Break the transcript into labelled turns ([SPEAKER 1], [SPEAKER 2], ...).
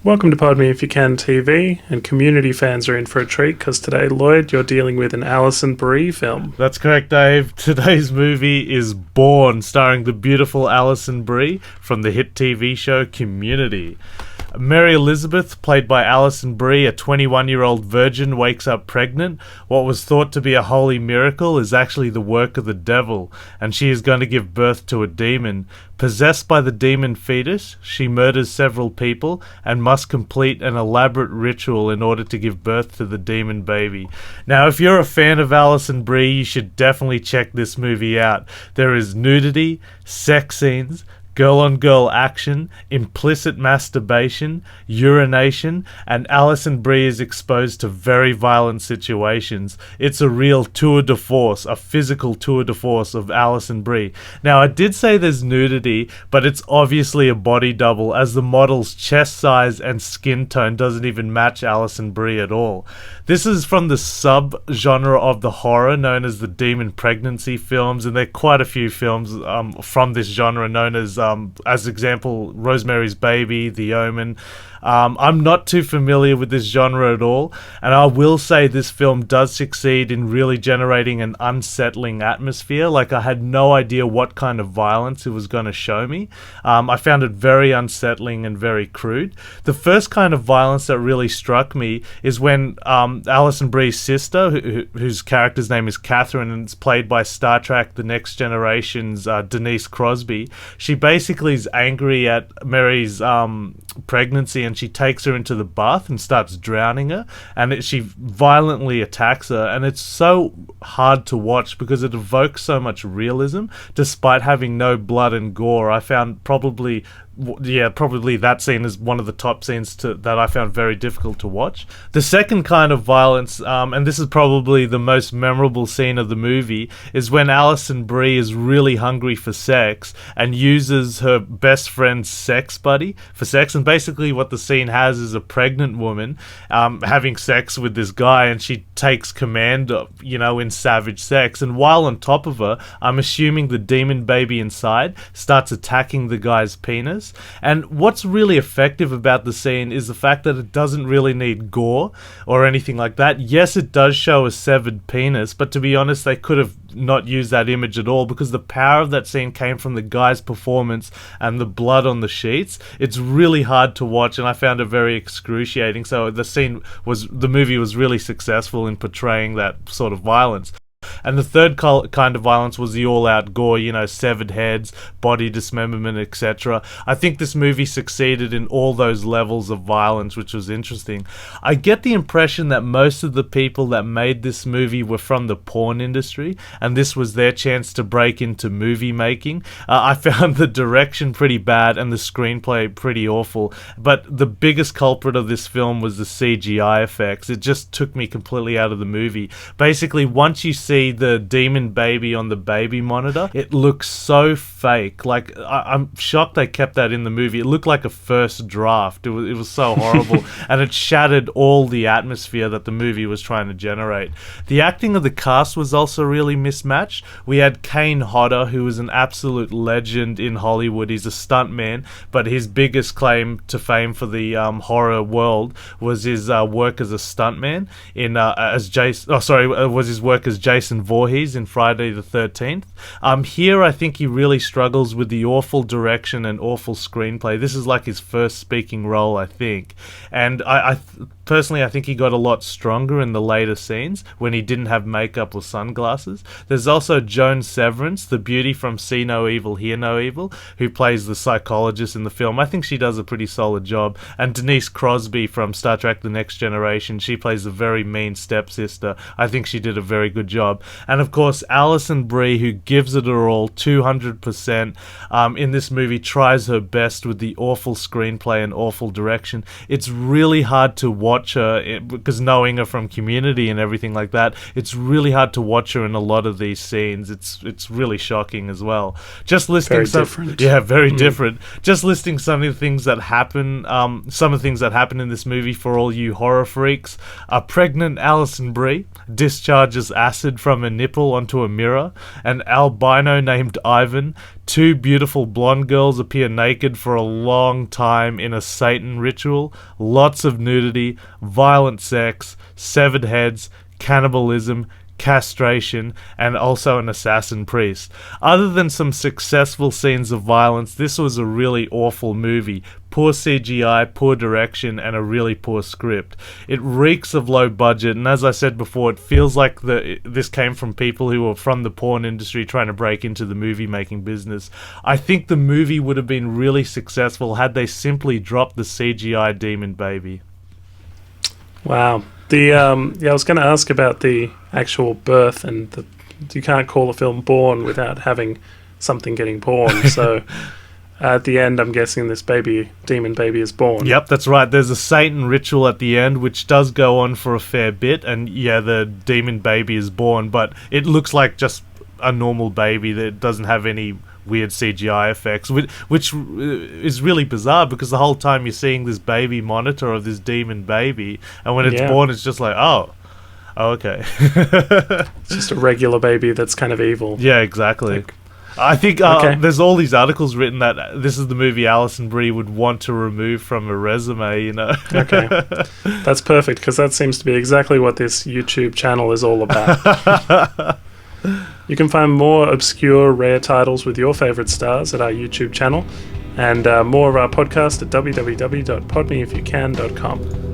[SPEAKER 1] Welcome to Pod Me If You Can TV, and community fans are in for a treat because today, Lloyd, you're dealing with an Alison Brie film.
[SPEAKER 2] That's correct, Dave. Today's movie is Born, starring the beautiful Alison Brie from the hit TV show Community. Mary Elizabeth, played by Alison Brie, a 21-year-old virgin, wakes up pregnant. What was thought to be a holy miracle is actually the work of the devil, and she is going to give birth to a demon. Possessed by the demon fetus, she murders several people and must complete an elaborate ritual in order to give birth to the demon baby. Now, if you're a fan of Alison Brie, you should definitely check this movie out. There is nudity, sex scenes, girl-on-girl action, implicit masturbation, urination, and Alison Brie is exposed to very violent situations. It's a real tour de force, a physical tour de force of Alison Brie. Now, I did say there's nudity, but it's obviously a body double, as the model's chest size and skin tone doesn't even match Alison Brie at all. This is from the sub-genre of the horror known as the demon pregnancy films, and there are quite a few films from this genre known as example, Rosemary's Baby, The Omen. I'm not too familiar with this genre at all, and I will say this film does succeed in really generating an unsettling atmosphere. Like, I had no idea what kind of violence it was going to show me. I found it very unsettling and very crude. The first kind of violence that really struck me is when Alison Brie's sister, whose character's name is Catherine, and it's played by Star Trek The Next Generation's Denise Crosby, she basically is angry at Mary's pregnancy, and she takes her into the bath and starts drowning her, and she violently attacks her, and it's so hard to watch because it evokes so much realism despite having no blood and gore. I found probably that scene is one of the top scenes that I found very difficult to watch. The second kind of violence, and this is probably the most memorable scene of the movie, is when Alison Brie is really hungry for sex and uses her best friend's sex buddy for sex. And basically what the scene has is a pregnant woman having sex with this guy, and she takes command of, in savage sex. And while on top of her, I'm assuming the demon baby inside starts attacking the guy's penis. And what's really effective about the scene is the fact that it doesn't really need gore or anything like that. Yes, it does show a severed penis, but to be honest, they could have not used that image at all, because the power of that scene came from the guy's performance and the blood on the sheets. It's really hard to watch, and I found it very excruciating. So the movie was really successful in portraying that sort of violence. And the third kind of violence was the all-out gore, severed heads, body dismemberment, etc. I think this movie succeeded in all those levels of violence, which was interesting. I get the impression that most of the people that made this movie were from the porn industry, and this was their chance to break into movie making. I found the direction pretty bad and the screenplay pretty awful, but the biggest culprit of this film was the CGI effects. It just took me completely out of the movie. Basically, once you see the demon baby on the baby monitor, it looks so fake. Like, I'm shocked they kept that in the movie. It looked like a first draft. It was so horrible, and it shattered all the atmosphere that the movie was trying to generate. The acting of the cast was also really mismatched. We had Kane Hodder, who was an absolute legend in Hollywood. He's a stuntman, but his biggest claim to fame for the horror world was his work as a stuntman was his work as Jason Voorhees in Friday the 13th. Here I think he really struggles with the awful direction and awful screenplay. This is like his first speaking role, I think. And personally, I think he got a lot stronger in the later scenes when he didn't have makeup or sunglasses. There's also Joan Severance, the beauty from See No Evil, Hear No Evil, who plays the psychologist in the film. I think she does a pretty solid job. And Denise Crosby from Star Trek The Next Generation, she plays a very mean stepsister. I think she did a very good job. And of course, Alison Brie, who gives it her all, 200%, in this movie, tries her best with the awful screenplay and awful direction. It's really hard to watch her, because knowing her from Community and everything like that, it's really hard to watch her in a lot of these scenes. It's really shocking as well. Just listing very different. Just listing some of the things that happen, in this movie for all you horror freaks. A pregnant Alison Brie discharges acid from from a nipple onto a mirror. An albino named Ivan. 2 beautiful blonde girls appear naked for a long time in a Satan ritual. Lots of nudity, violent sex, severed heads, cannibalism, castration, and also an assassin priest. Other than some successful scenes of violence, this was a really awful movie. Poor CGI, poor direction, and a really poor script. It reeks of low budget, and as I said before, it feels like this came from people who were from the porn industry trying to break into the movie making business. I think the movie would have been really successful had they simply dropped the CGI demon baby.
[SPEAKER 1] Wow. I was going to ask about the actual birth, and you can't call a film Born without having something getting born. So at the end, I'm guessing this demon baby is born.
[SPEAKER 2] Yep, that's right. There's a Satan ritual at the end, which does go on for a fair bit, and yeah, the demon baby is born, but it looks like just a normal baby that doesn't have any weird CGI effects, which is really bizarre because the whole time you're seeing this baby monitor of this demon baby, and when it's born, it's just like, oh, okay.
[SPEAKER 1] It's just a regular baby that's kind of evil.
[SPEAKER 2] Yeah, exactly. I think there's all these articles written that this is the movie Alison Brie would want to remove from her resume, you know.
[SPEAKER 1] Okay. That's perfect, because that seems to be exactly what this YouTube channel is all about. You can find more obscure, rare titles with your favourite stars at our YouTube channel, and more of our podcast at www.podmeifyoucan.com.